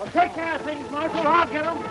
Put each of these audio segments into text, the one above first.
Well, take care of things, Marshal. I'll get them.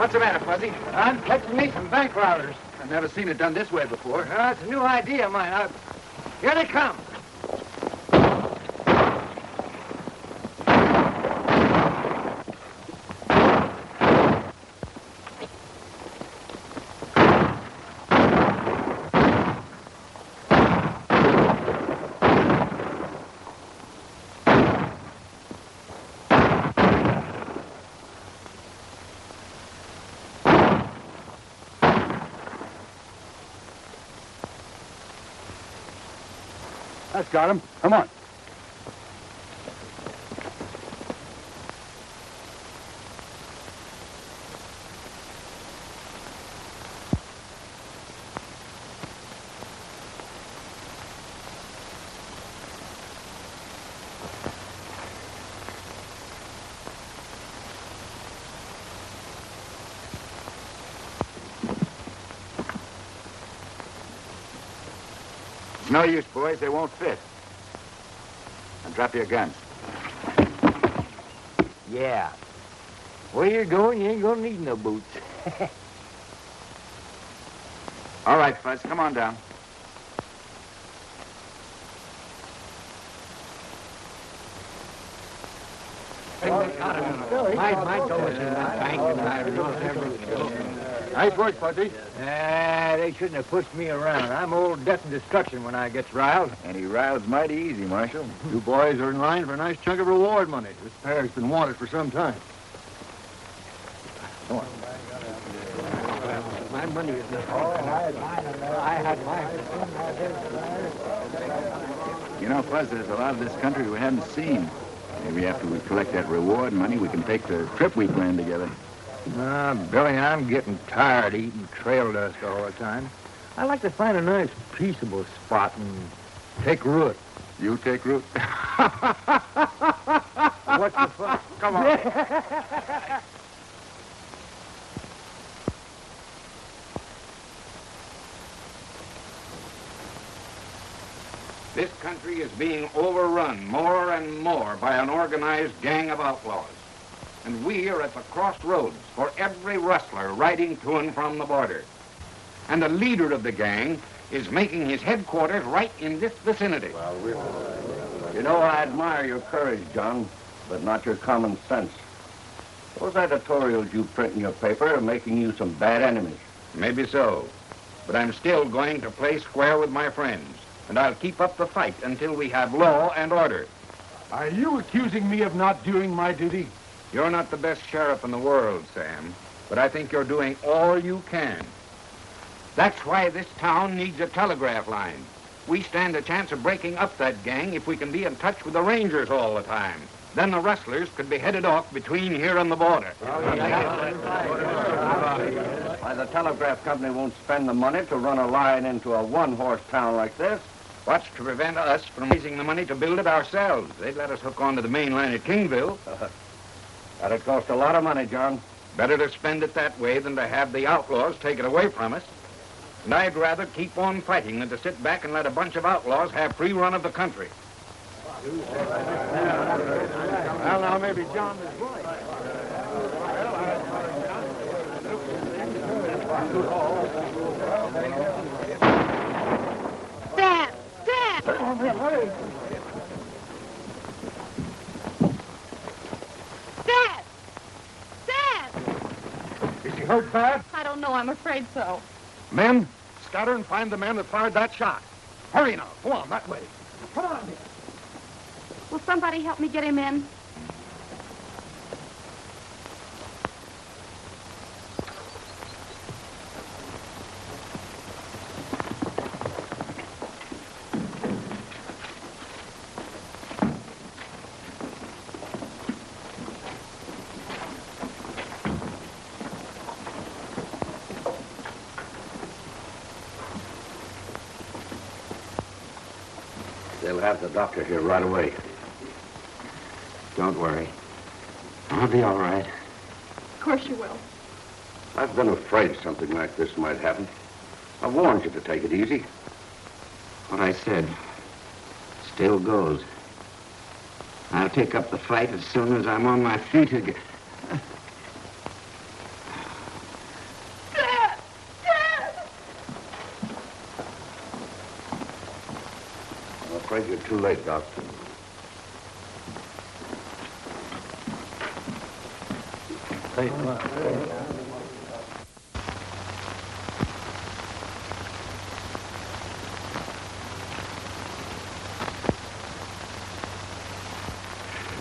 What's the matter, Fuzzy? I'm catching me some bank robbers. I've never seen it done this way before. It's a new idea of mine. Here they come. That's got him. Come on. It's no use, boys. They won't fit. Now drop your guns. Yeah. Where you're going, you ain't gonna need no boots. All right, Fuzz, come on down. My door's in that bank, and I lost everything. Nice work, Patti. They shouldn't have pushed me around. I'm old death and destruction when I gets riled. And he riles mighty easy, Marshal. You boys are in line for a nice chunk of reward money. This pair's been wanted for some time. Come on. My money is not all. I had mine. You know, Fuzz, there's a lot of this country we haven't seen. Maybe after we collect that reward money, we can take the trip we planned together. Billy, I'm getting tired of eating trail dust all the time. I like to find a nice, peaceable spot and take root. You take root? What's the fun? Come on. This country is being overrun more and more by an organized gang of outlaws. And we are at the crossroads for every rustler riding to and from the border. And the leader of the gang is making his headquarters right in this vicinity. You know, I admire your courage, John, but not your common sense. Those editorials you print in your paper are making you some bad enemies. Maybe so, but I'm still going to play square with my friends, and I'll keep up the fight until we have law and order. Are you accusing me of not doing my duty? You're not the best sheriff in the world, Sam, but I think you're doing all you can. That's why this town needs a telegraph line. We stand a chance of breaking up that gang if we can be in touch with the Rangers all the time. Then the rustlers could be headed off between here and the border. Why, the telegraph company won't spend the money to run a line into a one-horse town like this. What's to prevent us from raising the money to build it ourselves? They'd let us hook onto the main line at Kingville. That'd cost a lot of money, John. Better to spend it that way than to have the outlaws take it away from us. And I'd rather keep on fighting than to sit back and let a bunch of outlaws have free run of the country. Well, now, maybe John is right. Dad! Dad! Dad! Dad! Is he hurt bad? I don't know. I'm afraid so. Men, scatter and find the man that fired that shot. Hurry now. Go on, that way. Come on. Will somebody help me get him in? They'll have the doctor here right away. Don't worry. I'll be all right. Of course you will. I've been afraid something like this might happen. I warned you to take it easy. What I said still goes. I'll take up the fight as soon as I'm on my feet again. Dad! Dad! I'm afraid you're too late, Doctor.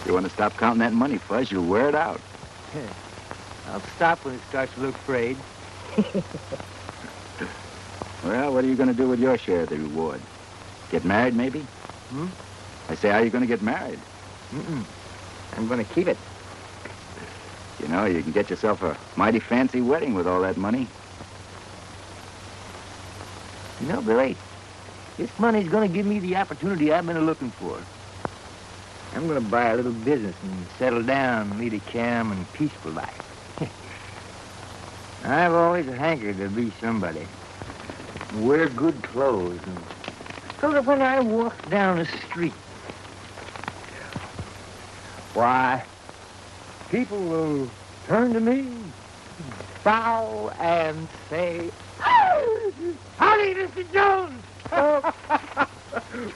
You want to stop counting that money, Fuzz? You'll wear it out. I'll stop when it starts to look frayed. Well, what are you going to do with your share of the reward? Get married, maybe? I say, how are you going to get married? I'm going to keep it. You know, you can get yourself a mighty fancy wedding with all that money. You know, Billy, this money's going to give me the opportunity I've been looking for. I'm going to buy a little business and settle down and lead a calm and peaceful life. I've always hankered to be somebody. Wear good clothes, and so that when I walk down the street, why, people will turn to me, bow, and say, "Oh, howdy, Mr. Jones!"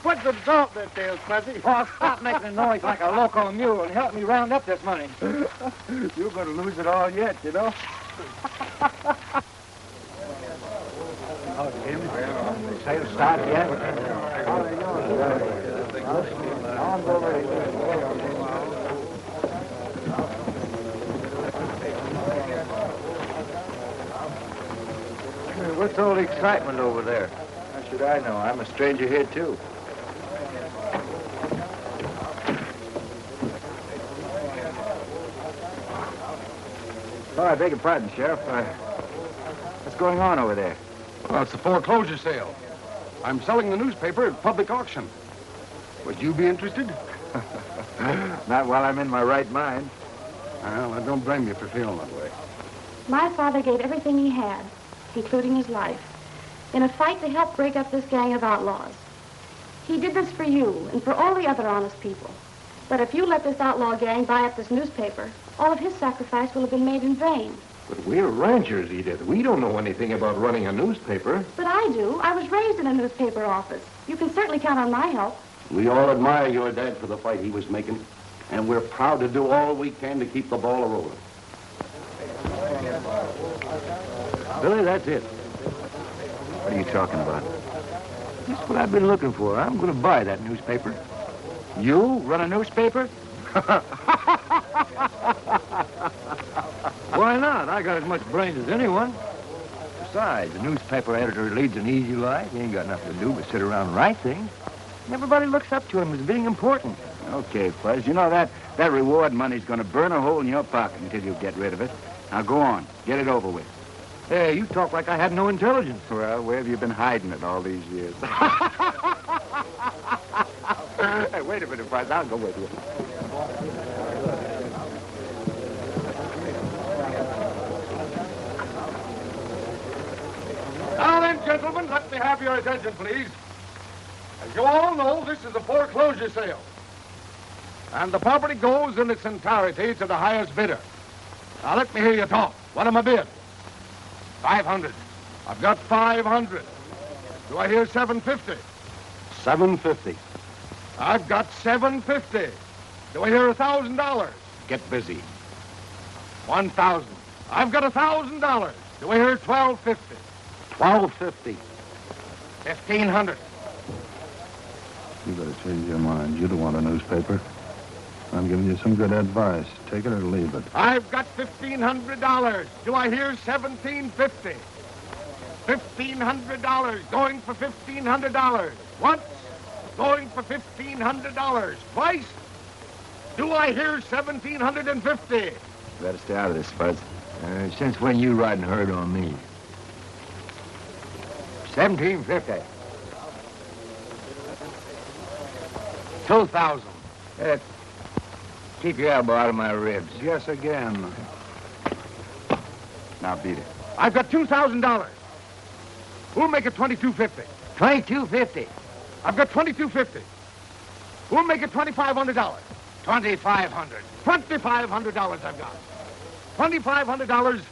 Put some salt in that tail, Fuzzy. Oh, stop making a noise like a loco mule and help me round up this money. You're going to lose it all yet, you know. Stop yet? What's all the excitement over there? How should I know? I'm a stranger here, too. Oh, I beg your pardon, Sheriff. What's going on over there? Well, it's the foreclosure sale. I'm selling the newspaper at public auction. Would you be interested? Not while I'm in my right mind. Well, I don't blame you for feeling that way. My father gave everything he had, including his life, in a fight to help break up this gang of outlaws. He did this for you and for all the other honest people. But if you let this outlaw gang buy up this newspaper, all of his sacrifice will have been made in vain. But we're ranchers, Edith. We don't know anything about running a newspaper. But I do. I was raised in a newspaper office. You can certainly count on my help. We all admire your dad for the fight he was making, and we're proud to do all we can to keep the ball rolling. Billy, that's it. What are you talking about? That's what I've been looking for. I'm going to buy that newspaper. You run a newspaper? Why not? I got as much brains as anyone. Besides, the newspaper editor leads an easy life. He ain't got nothing to do but sit around and write things. And everybody looks up to him as being important. Okay, Fuzz. You know that reward money's going to burn a hole in your pocket until you get rid of it. Now go on. Get it over with. Hey, you talk like I had no intelligence. Well, where have you been hiding it all these years? Hey, wait a minute, Fuzz. I'll go with you. Now then, gentlemen, let me have your attention, please. As you all know, this is a foreclosure sale. And the property goes in its entirety to the highest bidder. Now let me hear you talk. What am I bid? 500. I've got 500. Do I hear 750? 750. I've got 750. Do I hear $1,000? Get busy. 1,000. I've got $1,000. Do I hear 1,250? 1,250. 1,500. You better change your mind. You don't want a newspaper. I'm giving you some good advice. Take it or leave it. I've got $1,500. Do I hear 1,750? $1,500. Going for $1,500. Once. Going for $1,500. Twice. Do I hear 1,750? You better stay out of this, Fuzz. Since when you riding herd on me? 1,750. 2,000. Keep your elbow out of my ribs. Yes, again. Now beat it. I've got $2,000. Who'll make it 2,250? 2,250. I've got 2,250. Who'll make it $2,500? 2,500. $2,500 I've got. $2,500.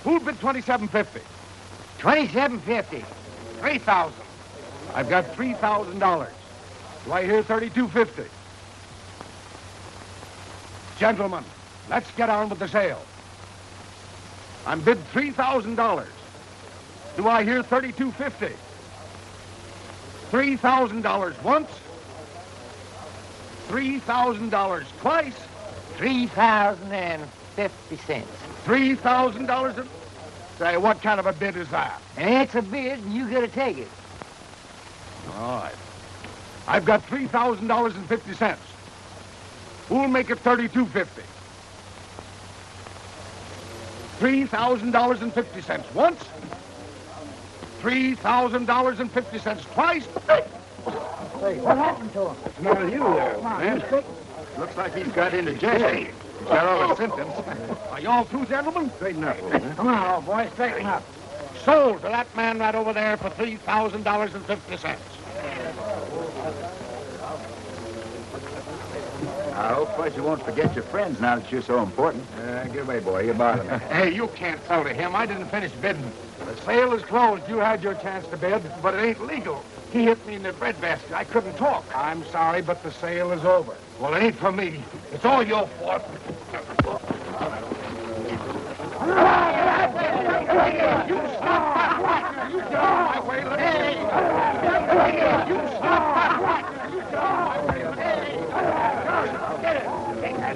Who'll bid 2,750? 2,750. 3,000. I've got $3,000. Do I hear 3,250? Gentlemen, let's get on with the sale. I'm bid $3,000. Do I hear 3,250? $3,000 once. $3,000 twice. 3,050 cents. $3,000. Say, what kind of a bid is that? It's a bid, and you gotta take it. All right. I've got $3,000.50. Who'll make it 3,250? $3,000.50 once. $3,000.50 twice. Hey, what happened to him? What's the matter with you there, man? Looks like he's got into jail. He's got all the symptoms. Are you all through, gentlemen? Straighten up, old man. Come on, old boy, straighten up. Sold to that man right over there for $3,000.50. I hope, Fuzz, you won't forget your friends now that you're so important. Get away, boy. You're bothering me. Hey, you can't sell to him. I didn't finish bidding. The sale is closed. You had your chance to bid, but it ain't legal. He hit me in the breadbasket. I couldn't talk. I'm sorry, but the sale is over. Well, it ain't for me. It's all your fault. You stop that racket! You get out of my way! You stop that racket! You get out of my way!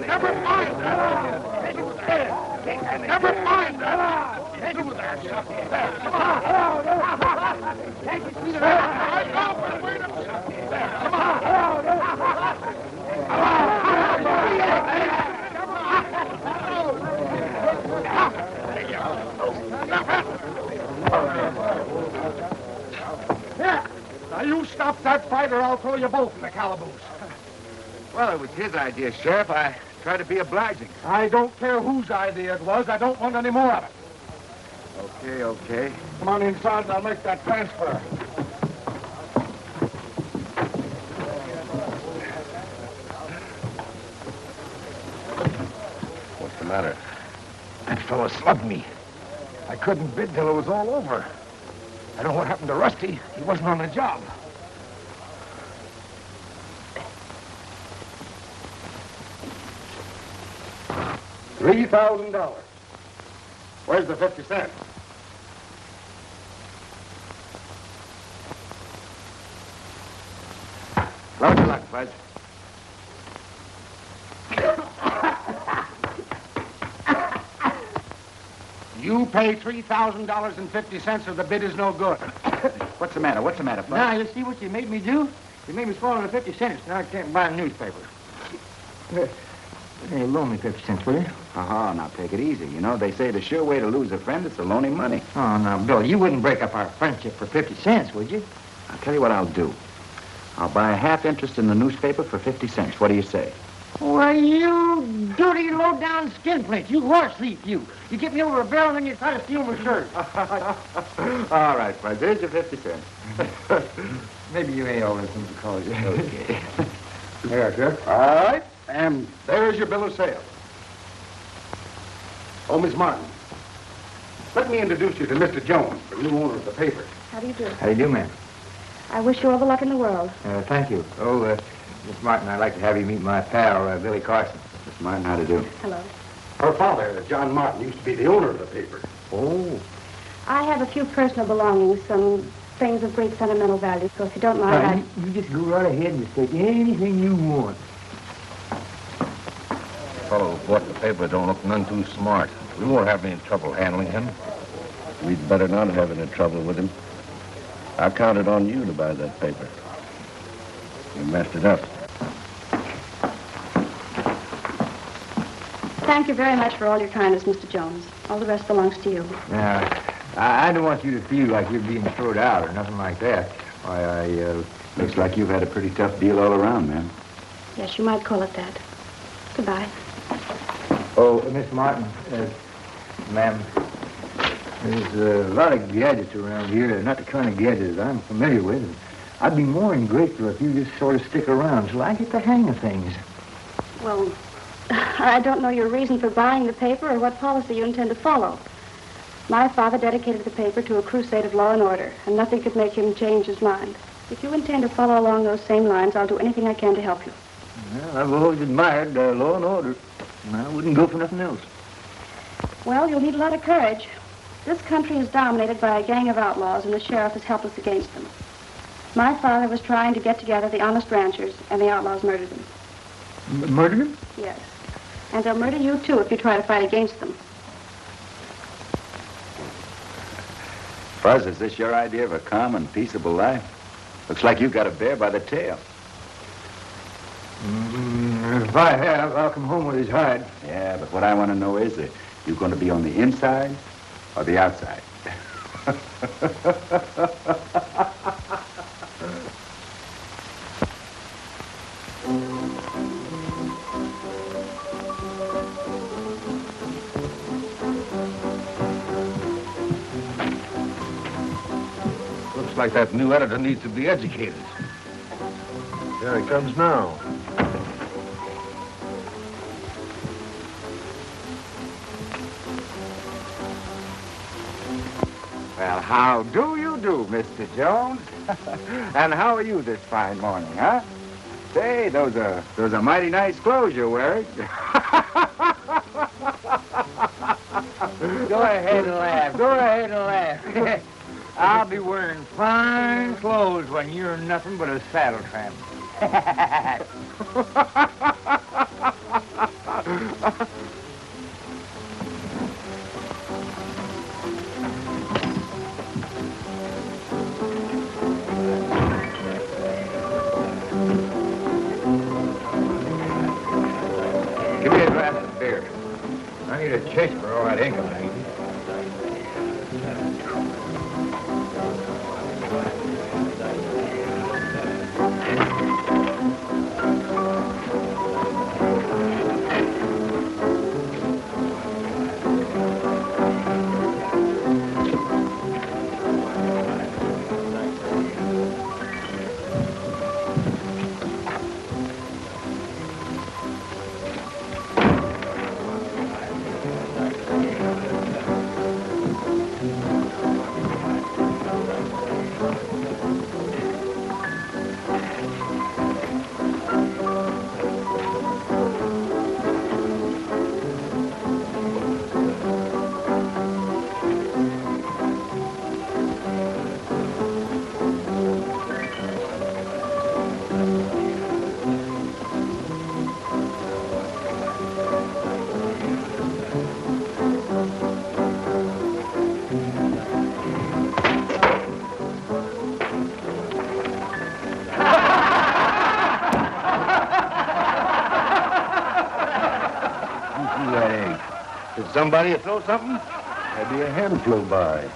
Never mind that! Never mind that! Do that! There, come on! I know, but wait a minute! There, come on! Now you stop that fight or I'll throw you both in the calaboose. Well, it was his idea, Sheriff. I tried to be obliging. I don't care whose idea it was. I don't want any more of it. Okay. Come on inside and I'll make that transfer. matter? That fellow slugged me. I couldn't bid till it was all over. I don't know what happened to Rusty. He wasn't on the job. $3,000. Where's the 50 cents? Load your luck, Fudge. You pay $3,000.50 or the bid is no good. What's the matter? What's the matter, Fudge? Now, you see what you made me do? You made me swallow the 50 cents. Now I can't buy a newspaper. Hey, loan me 50 cents, will you? Now take it easy. You know, they say the sure way to lose a friend is to loan him money. Oh, now, Bill, you wouldn't break up our friendship for 50 cents, would you? I'll tell you what I'll do. I'll buy a half interest in the newspaper for 50 cents. What do you say? Why, you dirty, low-down skinflint. You horse thief, you. You get me over a barrel and then you try to steal my shirt. All right, Fudge. There's your 50 cents. Maybe you ain't all this to call you. Okay. There, sir. All right. And there's your bill of sale. Oh, Miss Martin, let me introduce you to Mr. Jones, the new owner of the paper. How do you do? How do you do, ma'am? I wish you all the luck in the world. Thank you. Oh, Miss Martin, I'd like to have you meet my pal, Billy Carson. Miss Martin, how to do? Hello. Her father, John Martin, used to be the owner of the paper. Oh. I have a few personal belongings, some things of great sentimental value, so if you don't mind, You just go right ahead and take anything you want. The fellow who bought the paper don't look none too smart. We won't have any trouble handling him. We'd better not have any trouble with him. I counted on you to buy that paper. You messed it up. Thank you very much for all your kindness, Mr. Jones. All the rest belongs to you. Now, I don't want you to feel like you're being thrown out or nothing like that. Why, looks like you've had a pretty tough deal all around, man. Yes, you might call it that. Goodbye. Oh, Miss Martin, ma'am, there's a lot of gadgets around here. They're not the kind of gadgets I'm familiar with. And I'd be more than grateful if you just sort of stick around till I get the hang of things. Well, I don't know your reason for buying the paper or what policy you intend to follow. My father dedicated the paper to a crusade of law and order, and nothing could make him change his mind. If you intend to follow along those same lines, I'll do anything I can to help you. Well, I've always admired law and order, and I wouldn't go for nothing else. Well, you'll need a lot of courage. This country is dominated by a gang of outlaws, and the sheriff is helpless against them. My father was trying to get together the honest ranchers, and the outlaws murdered him. Murdered him? Yes. And they'll murder you, too, if you try to fight against them. Fuzz, is this your idea of a calm and peaceable life? Looks like you got a bear by the tail. If I have, I'll come home with his hide. Yeah, but what I want to know is, you going to be on the inside or the outside? Looks like that new editor needs to be educated. Here he comes now. Well, how do you do, Mr. Jones? And how are you this fine morning, huh? Say, those are mighty nice clothes you're wearing. Go ahead and laugh. Go ahead and laugh. I'll be wearing fine clothes when you're nothing but a saddle tramp. Give me a glass of beer. I need a chase for all that ink I'm eating. Did somebody throw something? Maybe a hen flew by.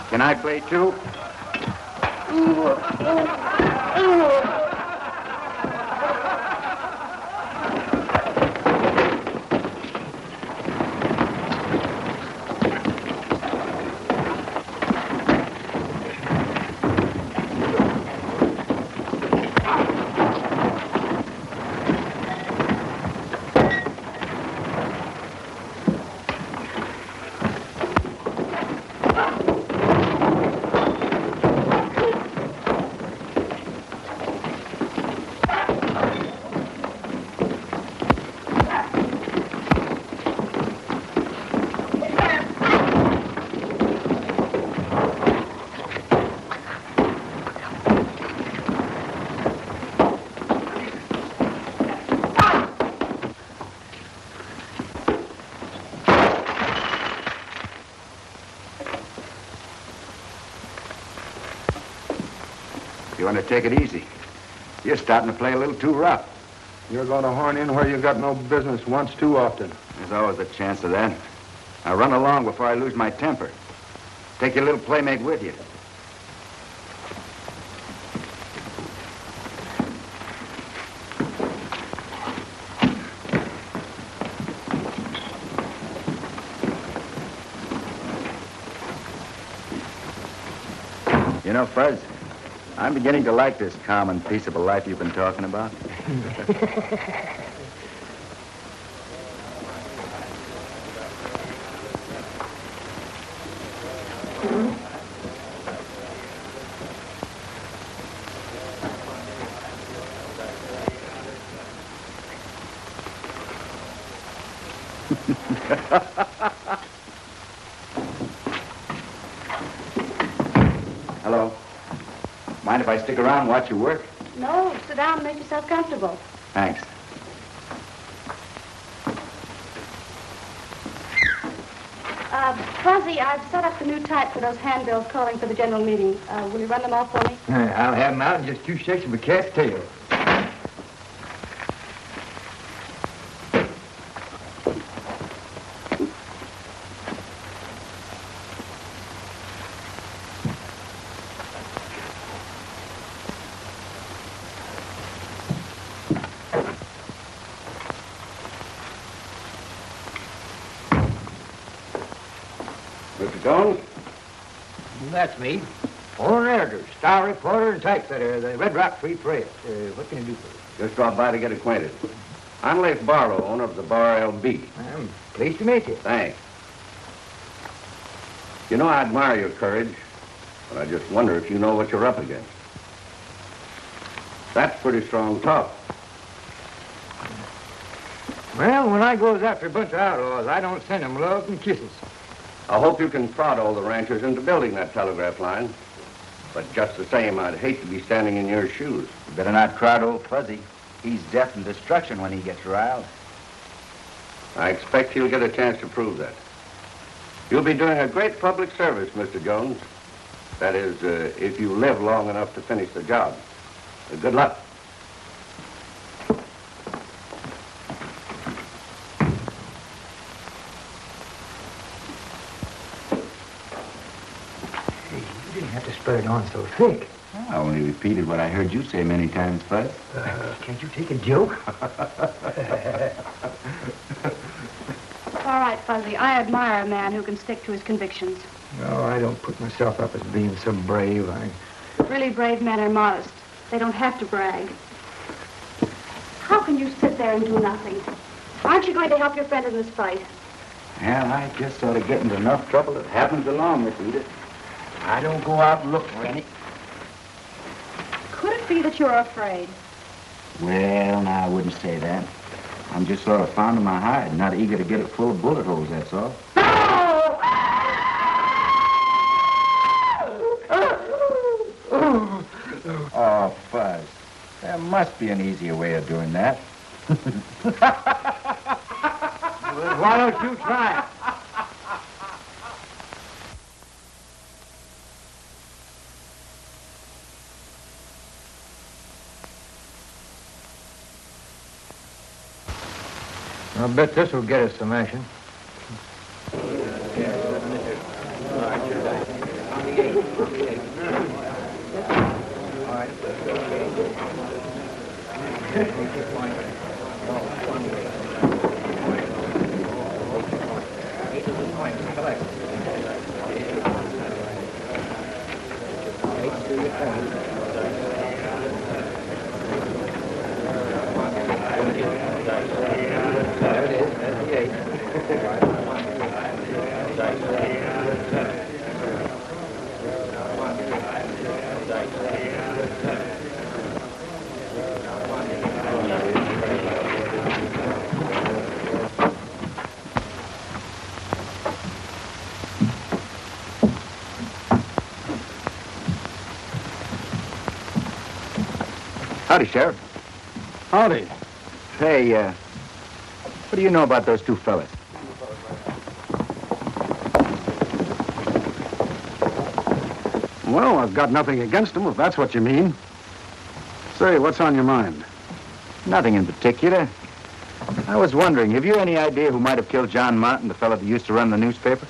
Can I play too? You want to take it easy. You're starting to play a little too rough. You're going to horn in where you got no business once too often. There's always a chance of that. Now run along before I lose my temper. Take your little playmate with you. You know, Fuzz, I'm beginning to like this calm and peaceable life you've been talking about. Hello. Mind if I stick around and watch you work? No, sit down and make yourself comfortable. Thanks. Fuzzy, I've set up the new type for those handbills calling for the general meeting. Will you run them off for me? I'll have them out in just 2 shakes of a cat's tail. Mr. Jones? That's me. Foreign editor, star reporter, and typesetter, the Red Rock Free Press. What can I do for you? Just dropped by to get acquainted. I'm Leif Barlow, owner of the Bar LB. I'm pleased to meet you. Thanks. You know, I admire your courage, but I just wonder if you know what you're up against. That's pretty strong talk. Well, when I goes after a bunch of outlaws, I don't send them love and kisses. I hope you can prod all the ranchers into building that telegraph line. But just the same, I'd hate to be standing in your shoes. You better not crowd old Fuzzy. He's death and destruction when he gets riled. I expect he'll get a chance to prove that. You'll be doing a great public service, Mr. Jones. That is, if you live long enough to finish the job. Good luck. You didn't have to spread it on so thick. I only repeated what I heard you say many times, Fuzz. Can't you take a joke? All right, Fuzzy, I admire a man who can stick to his convictions. No, I don't put myself up as being so brave. Really brave men are modest. They don't have to brag. How can you sit there and do nothing? Aren't you going to help your friend in this fight? Well, I just sort of get into enough trouble that happens along, Miss Edith. I don't go out and look for any. Could it be that you're afraid? Well, no, I wouldn't say that. I'm just sort of fond of my hide, not eager to get it full of bullet holes, that's all. Oh, Fuzz. There must be an easier way of doing that. Well, why don't you try it? I'll bet this will get us some action. Howdy, Sheriff. Howdy. Hey, what do you know about those two fellas? Well, I've got nothing against them, if that's what you mean. Say, what's on your mind? Nothing in particular. I was wondering, have you any idea who might have killed John Martin, the fellow that used to run the newspaper?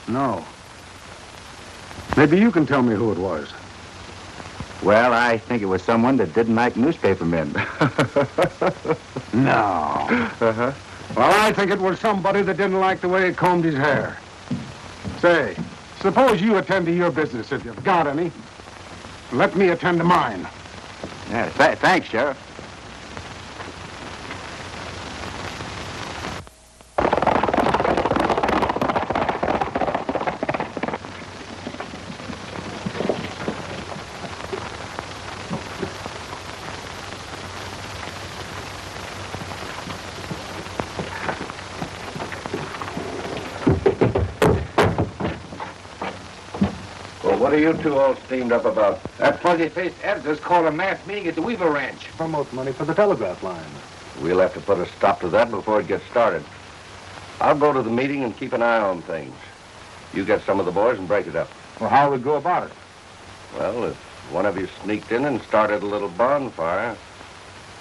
No. Maybe you can tell me who it was. Well, I think it was someone that didn't like newspapermen. No. Uh-huh. Well, I think it was somebody that didn't like the way he combed his hair. Say, suppose you attend to your business if you've got any. Let me attend to mine. Yeah, thanks, Sheriff. What are you two all steamed up about? That fuzzy-faced editor's called a mass meeting at the Weaver Ranch. Promote money for the telegraph line. We'll have to put a stop to that before it gets started. I'll go to the meeting and keep an eye on things. You get some of the boys and break it up. Well, how would we go about it? Well, if one of you sneaked in and started a little bonfire,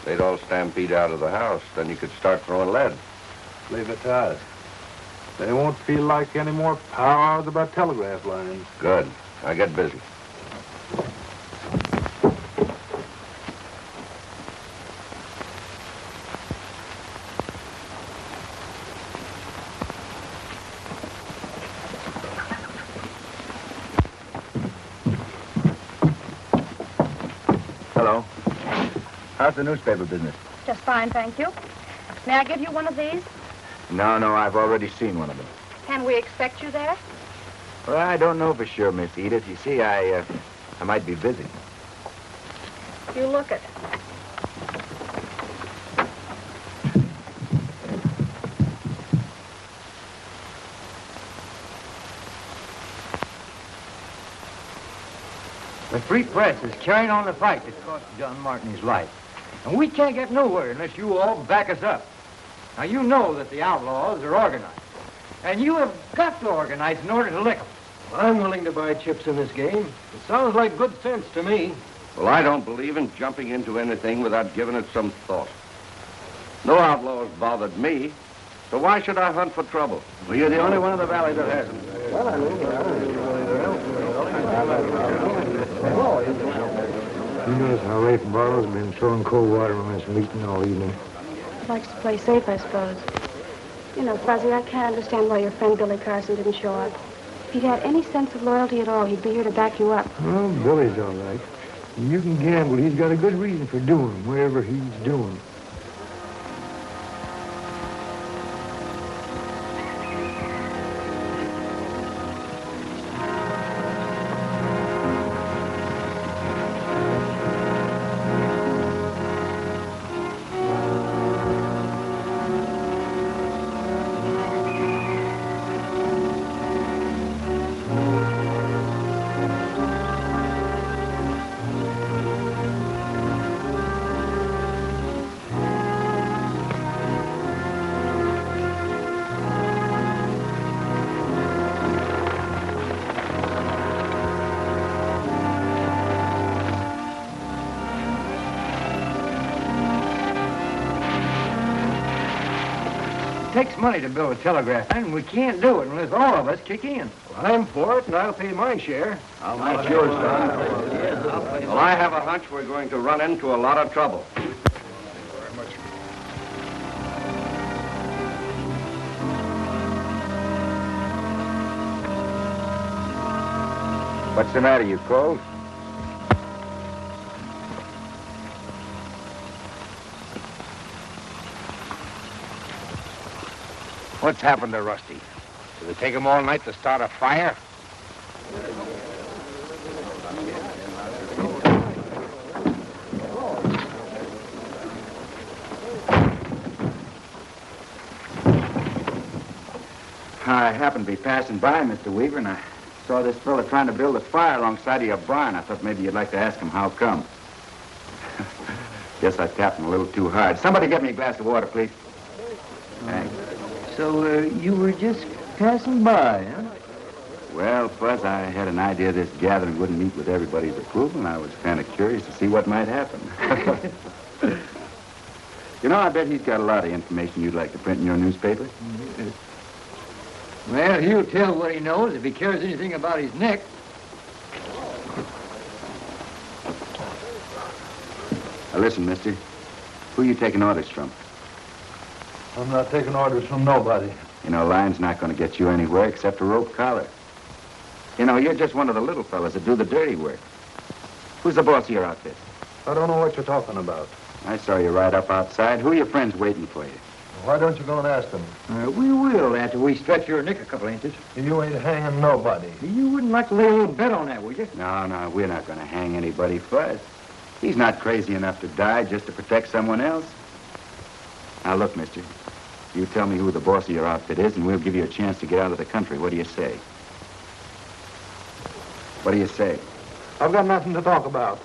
they'd all stampede out of the house. Then you could start throwing lead. Leave it to us. They won't feel like any more powers about telegraph lines. Good. I get busy. Hello. How's the newspaper business? Just fine, thank you. May I give you one of these? No, I've already seen one of them. Can we expect you there? Well, I don't know for sure, Miss Edith. You see, I might be busy. You look it. The Free Press is carrying on the fight that cost John Martin his life. And we can't get nowhere unless you all back us up. Now, you know that the outlaws are organized. And you have got to organize in order to lick them. I'm willing to buy chips in this game. It sounds like good sense to me. Well, I don't believe in jumping into anything without giving it some thought. No outlaws bothered me, so why should I hunt for trouble? Well, you're the only one in the valley that hasn't. You notice how Rafe Barlow's been throwing cold water on this meeting all evening. Likes to play safe, I suppose. You know, Fuzzy, I can't understand why your friend Billy Carson didn't show up. If he'd had any sense of loyalty at all, he'd be here to back you up. Well, Billy's all right. You can gamble he's got a good reason for doing whatever he's doing. takes money to build a telegraph line, and we can't do it unless all of us kick in. Well, I'm for it, and I'll pay my share. I'll make yours, son. Well, I have a hunch we're going to run into a lot of trouble. What's the matter, you cold? What's happened to Rusty? Did it take him all night to start a fire? I happened to be passing by, Mr. Weaver, and I saw this fella trying to build a fire alongside of your barn. I thought maybe you'd like to ask him how come. Guess I tapped him a little too hard. Somebody get me a glass of water, please. Thanks. So, you were just passing by, huh? Well, Fuzz, I had an idea this gathering wouldn't meet with everybody's approval, and I was kind of curious to see what might happen. You know, I bet he's got a lot of information you'd like to print in your newspaper. Well, he'll tell what he knows if he cares anything about his neck. Now, listen, mister. Who you taking orders from? I'm not taking orders from nobody. You know, lying's not going to get you anywhere except a rope collar. You know, you're just one of the little fellas that do the dirty work. Who's the boss of your outfit? I don't know what you're talking about. I saw you right up outside. Who are your friends waiting for you? Why don't you go and ask them? We will after we stretch your neck a couple inches. You ain't hanging nobody. You wouldn't like to lay a little bet on that, would you? No, we're not going to hang anybody, Fuzz. He's not crazy enough to die just to protect someone else. Now, look, mister. You tell me who the boss of your outfit is, and we'll give you a chance to get out of the country. What do you say? What do you say? I've got nothing to talk about.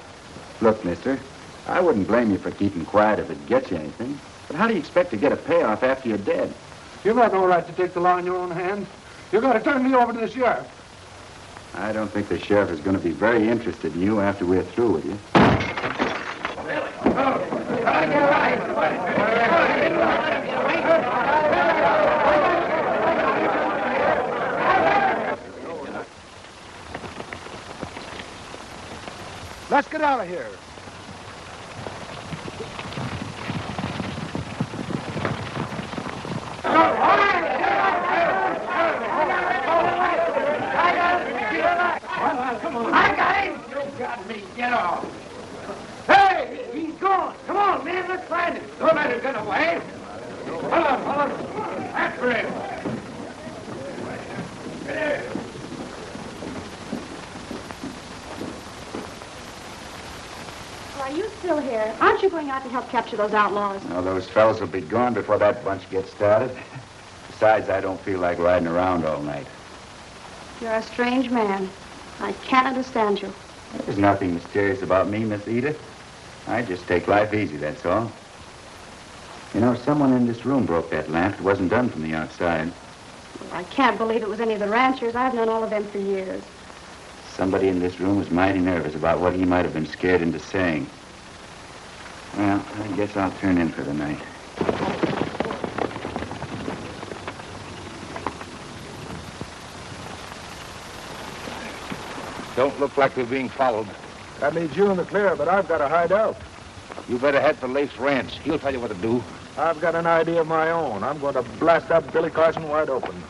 Look, mister, I wouldn't blame you for keeping quiet if it gets you anything. But how do you expect to get a payoff after you're dead? You've got no right to take the law in your own hands. You've got to turn me over to the sheriff. I don't think the sheriff is going to be very interested in you after we're through with you. Let's get out of here. I got him! You got me. Get off. Hey, he's gone. Come on, man, let's find him. Don't let him get away. Hold on. After him. Are you still here? Aren't you going out to help capture those outlaws? Now, those fellas will be gone before that bunch gets started. Besides, I don't feel like riding around all night. You're a strange man. I can't understand you. There's nothing mysterious about me, Miss Edith. I just take life easy, that's all. You know, someone in this room broke that lamp. It wasn't done from the outside. I can't believe it was any of the ranchers. I've known all of them for years. Somebody in this room was mighty nervous about what he might have been scared into saying. Well, I guess I'll turn in for the night. Don't look like we're being followed. That leaves you in the clear, but I've got to hide out. You better head for Leif's ranch. He'll tell you what to do. I've got an idea of my own. I'm going to blast up Billy Carson wide open.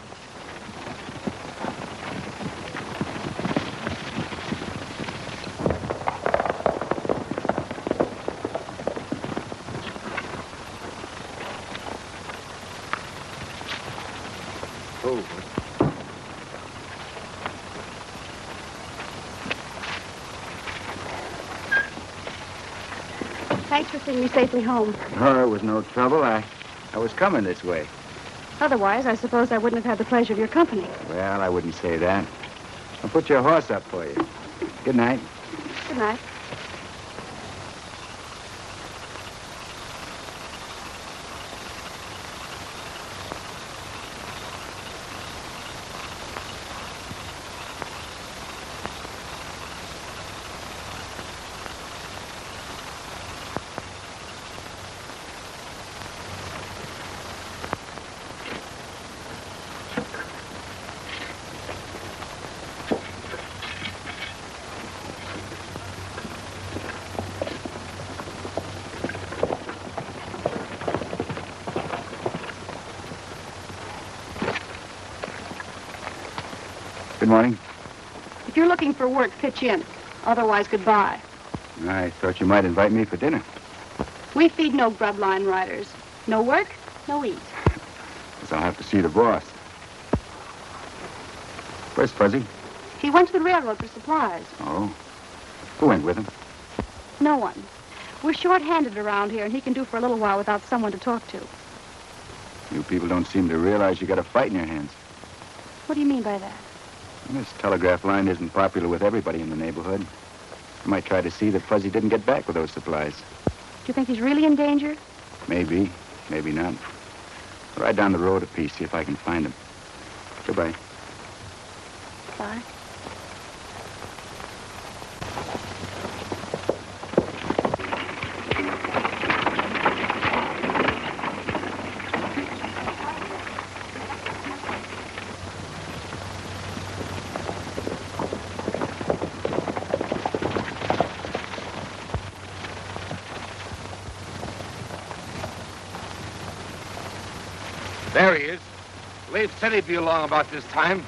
Thanks for seeing me safely home. Oh, it was no trouble. I was coming this way. Otherwise, I suppose I wouldn't have had the pleasure of your company. Well, I wouldn't say that. I'll put your horse up for you. Good night. Good night. Good morning. If you're looking for work, pitch in. Otherwise, goodbye. I thought you might invite me for dinner. We feed no grub line riders. No work, no eat. Guess I'll have to see the boss. Where's Fuzzy? He went to the railroad for supplies. Oh. Who went with him? No one. We're short-handed around here, and he can do for a little while without someone to talk to. You people don't seem to realize you got a fight in your hands. What do you mean by that? This telegraph line isn't popular with everybody in the neighborhood. I might try to see that Fuzzy didn't get back with those supplies. Do you think he's really in danger? Maybe, maybe not. I'll ride down the road a piece, see if I can find him. Goodbye. Bye. There he is. Leif said he'd be along about this time.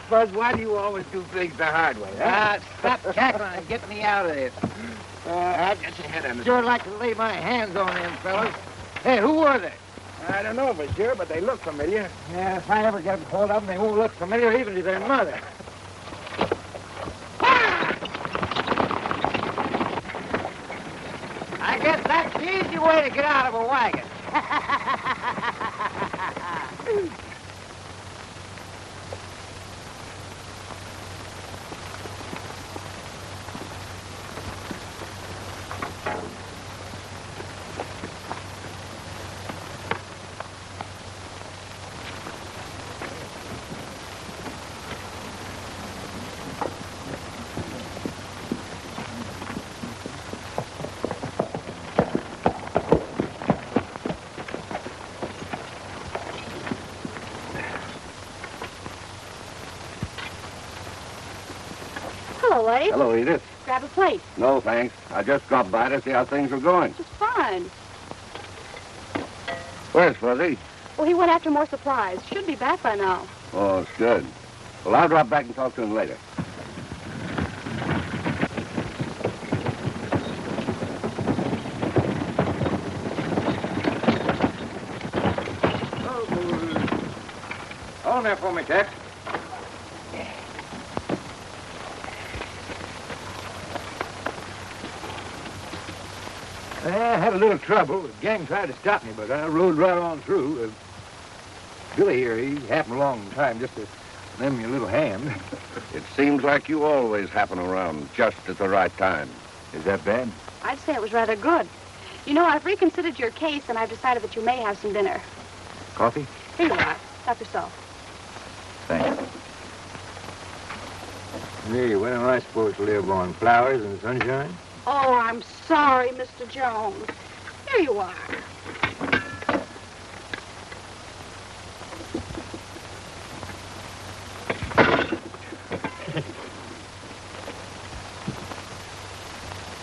Buzz, why do you always do things the hard way, huh? Stop cackling and get me out of this. I'll get your head on it. Sure like to lay my hands on them fellas. Hey, who were they? I don't know for sure, but they look familiar. Yeah, if I ever get hold of them, they won't look familiar even to their mother. I guess that's the easy way to get out of a wagon. place? Hello, Edith. Grab a plate. No, thanks. I just dropped by to see how things were going. Just fine. Where's Fuzzy? Well, he went after more supplies. Should be back by now. Oh, it's good. Well, I'll drop back and talk to him later. Hold there for me, Tex. I had a little trouble. The gang tried to stop me, but I rode right on through. Billy here, he happened along in time just to lend me a little hand. It seems like you always happen around just at the right time. Is that bad? I'd say it was rather good. You know, I've reconsidered your case, and I've decided that you may have some dinner. Coffee? Here you are. Help yourself. Thanks. Hey, when am I supposed to live on flowers and sunshine? Oh, I'm sorry, Mr. Jones. Here you are.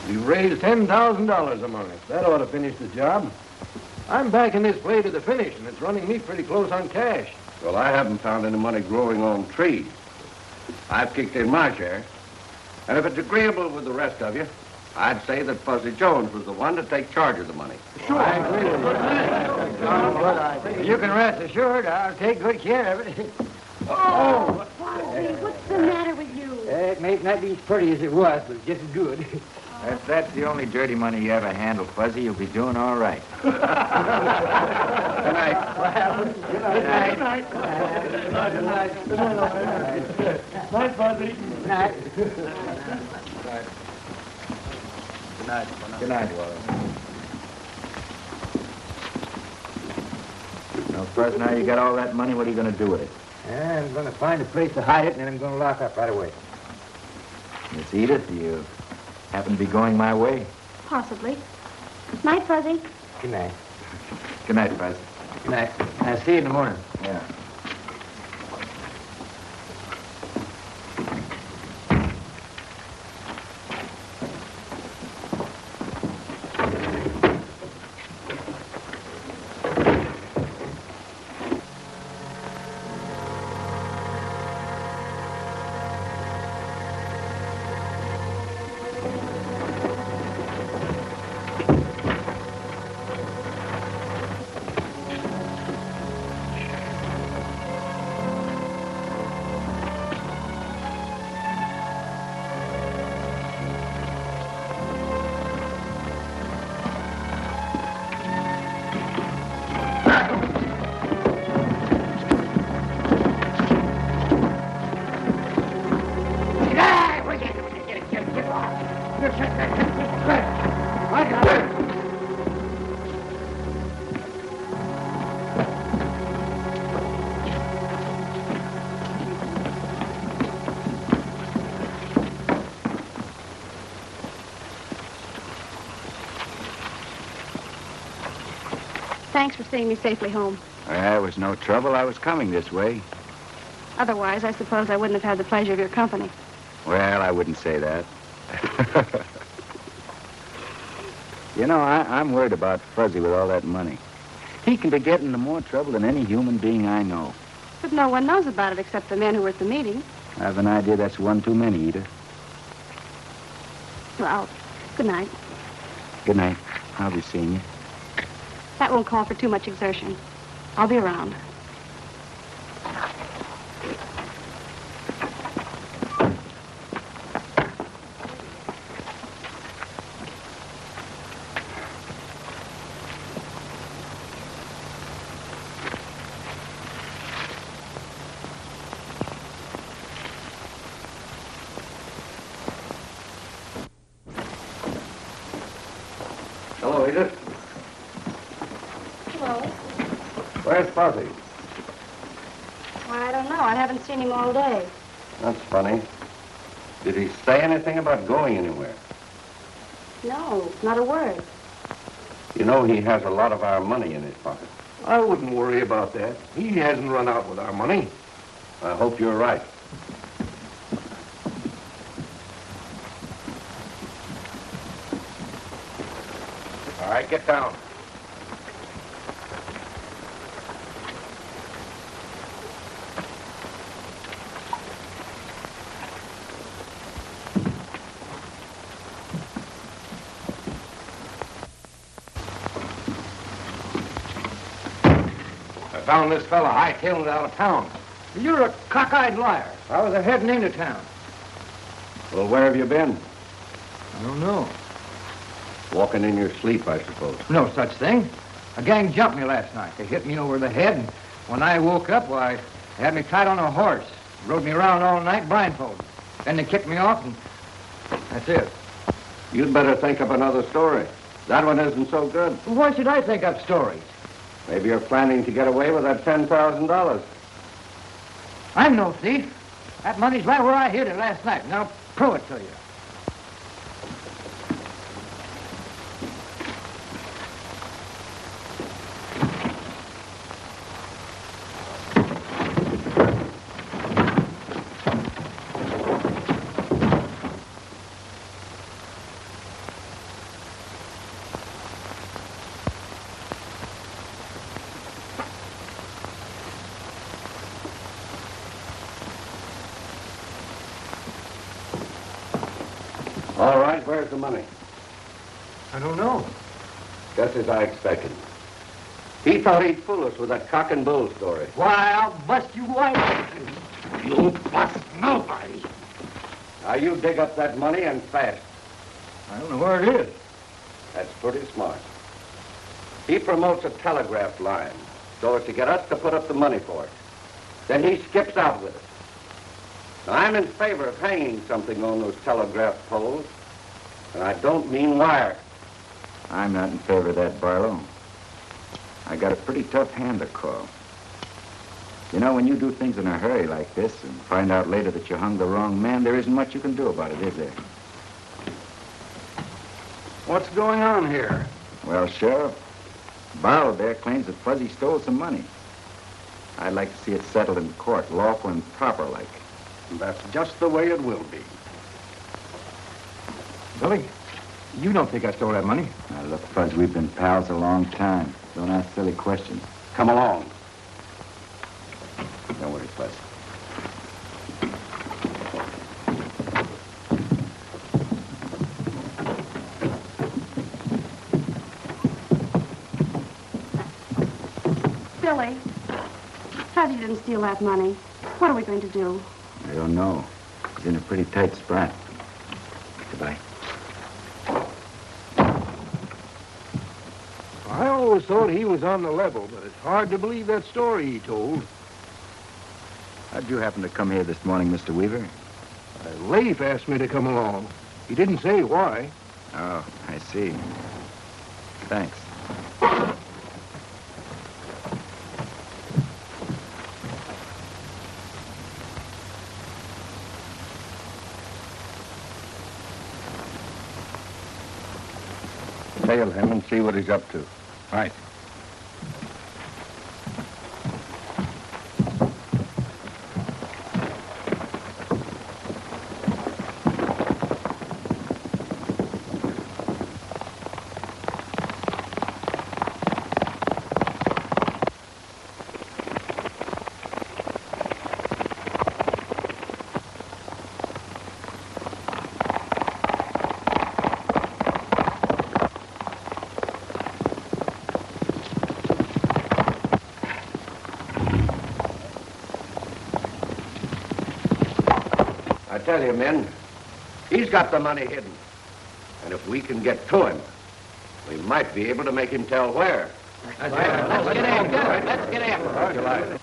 You raised $10,000 among us. That ought to finish the job. I'm backing this play to the finish, and it's running me pretty close on cash. Well, I haven't found any money growing on trees. I've kicked in my share. And if it's agreeable with the rest of you, I'd say that Fuzzy Jones was the one to take charge of the money. Sure. I agree with you. You can rest assured I'll take good care of it. Oh, Fuzzy, what's the matter with you? It may not be as pretty as it was, but just as good. If that's the only dirty money you ever handled, Fuzzy, you'll be doing all right. Good night. Good night. Good night. Good night. Good night. Night, Fuzzy. Good night. Good night. Good night, Wallace. Now, Fuzz, now you got all that money, what are you going to do with it? I'm going to find a place to hide it, and then I'm going to lock up right away. Miss Edith, do you happen to be going my way? Possibly. Night, Fuzzy. Good night. Good night, Fuzz. Good night. I'll see you in the morning. Yeah. Thanks for seeing me safely home. There was no trouble. I was coming this way. Otherwise, I suppose I wouldn't have had the pleasure of your company. Well, I wouldn't say that. You know, I'm worried about Fuzzy with all that money. He can be getting into more trouble than any human being I know. But no one knows about it except the men who were at the meeting. I have an idea that's one too many, Edith. Well, good night. Good night. I'll be seeing you. That won't call for too much exertion. I'll be around. Hello, Edith. Hello. Where's Fuzzy? I don't know. I haven't seen him all day. That's funny. Did he say anything about going anywhere? No, not a word. You know he has a lot of our money in his pocket. I wouldn't worry about that. He hasn't run out with our money. I hope you're right. right, get down. I found this fella hightailing it out of town. You're a cockeyed liar. I was heading into town. Well, where have you been? I don't know. Walking in your sleep, I suppose. No such thing. A gang jumped me last night. They hit me over the head, and when I woke up, why, they had me tied on a horse. Rode me around all night blindfolded. Then they kicked me off, and that's it. You'd better think up another story. That one isn't so good. Why should I think up stories? Maybe you're planning to get away with that $10,000. I'm no thief. That money's right where I hid it last night, and I'll prove it to you. All right, where's the money? I don't know. Just as I expected. He thought he'd fool us with that cock and bull story. Why, I'll bust you wide open. You bust nobody. Now, you dig up that money and fast. I don't know where it is. That's pretty smart. He promotes a telegraph line so as to get us to put up the money for it. Then he skips out with it. Now, I'm in favor of hanging something on those telegraph poles, and I don't mean wire. I'm not in favor of that, Barlow. I got a pretty tough hand to call. You know, when you do things in a hurry like this and find out later that you hung the wrong man, there isn't much you can do about it, is there? What's going on here? Well, Sheriff, Barlow there claims that Fuzzy stole some money. I'd like to see it settled in court, lawful and proper like. That's just the way it will be. Billy, you don't think I stole that money? Now, look, Fuzz, we've been pals a long time. Don't ask silly questions. Come along. Don't worry, Fuzz. Billy, Fuzzy didn't steal that money. What are we going to do? I don't know. He's in a pretty tight spot. Goodbye. I always thought he was on the level, but it's hard to believe that story he told. How'd you happen to come here this morning, Mr. Weaver? Leif asked me to come along. He didn't say why. Oh, I see. Thanks. Tail him and see what he's up to. Right. I tell you, men, he's got the money hidden. And if we can get to him, we might be able to make him tell where. Let's get after it. Let's get after it.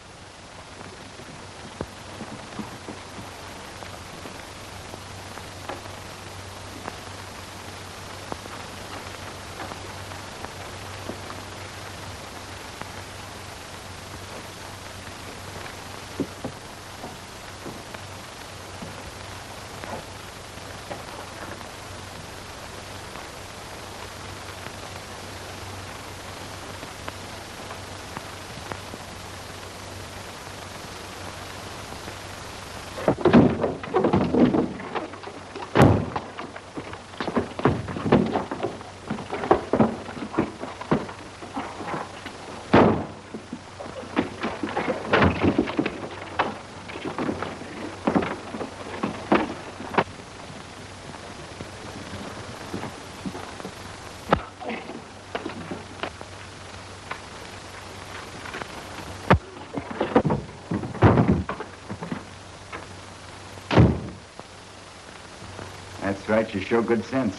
right, you show good sense.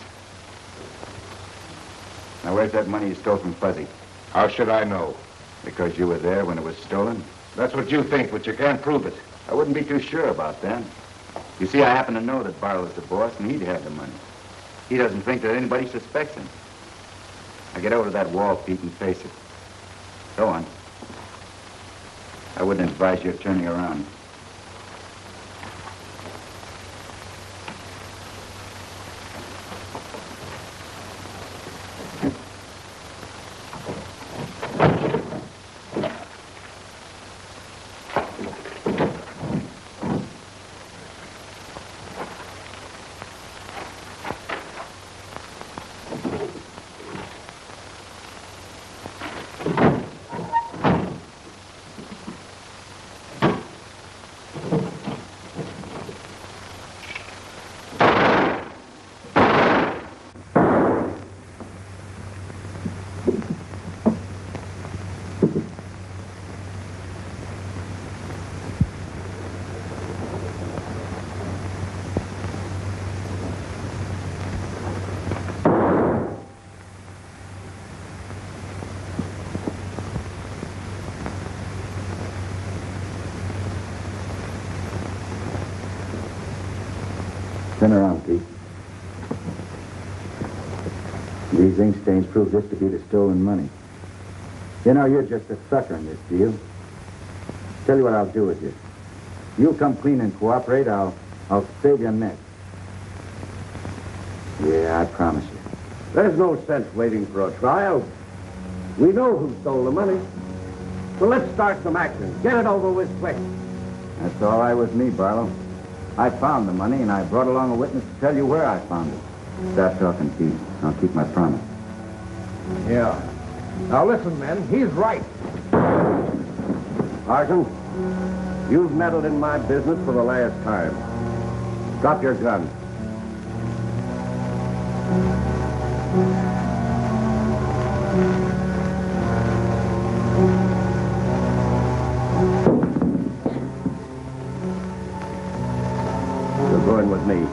Now, where's that money you stole from Fuzzy? How should I know? Because you were there when it was stolen? That's what you think, but you can't prove it. I wouldn't be too sure about that. You see, I happen to know that Barlow's the boss, and he'd have the money. He doesn't think that anybody suspects him. Now get over to that wall, Pete, and face it. Go on. I wouldn't advise you turning around. Turn around, Pete. These ink stains prove this to be the stolen money. You know, you're just a sucker in this deal. Tell you what I'll do with you. You come clean and cooperate, I'll save your neck. Yeah, I promise you. There's no sense waiting for a trial. We know who stole the money. So let's start some action. Get it over with quick. That's all right with me, Barlow. I found the money, and I brought along a witness to tell you where I found it. Stop talking, Pete. I'll keep my promise. Yeah. Now listen, men, he's right. Falcon, you've meddled in my business for the last time. Drop your gun. You're going with me.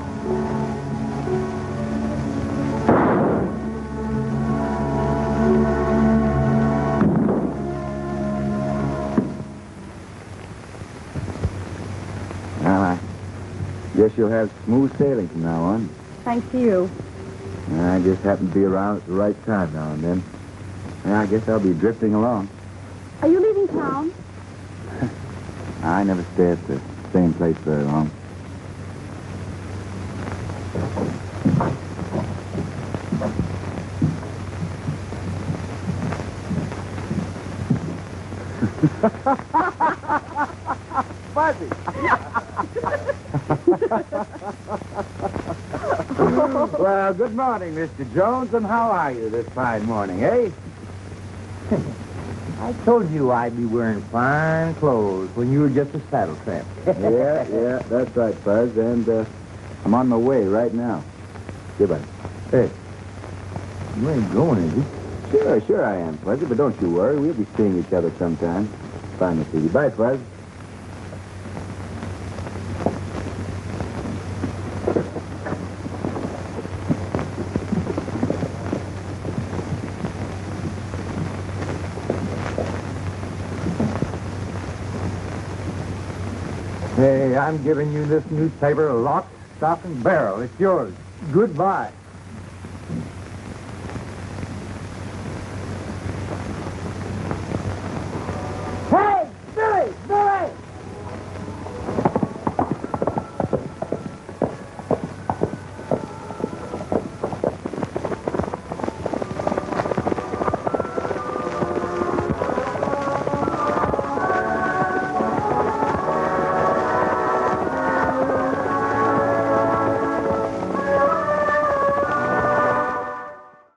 Well, I guess you'll have smooth sailing from now on. Thanks to you. I just happen to be around at the right time now and then. I guess I'll be drifting along. Are you leaving town? I never stay at the same place very long. Fuzzy. Well, good morning, Mr. Jones, and how are you this fine morning, eh? I told you I'd be wearing fine clothes when you were just a saddle tramp. Yeah, that's right, Fuzz, and I'm on my way right now. Goodbye. Hey, you ain't going, is you? Sure I am, Fuzzy, but don't you worry. We'll be seeing each other sometime. Fine to see you. Bye, Fuzz. Hey, I'm giving you this newspaper lock, stock, and barrel. It's yours. Goodbye.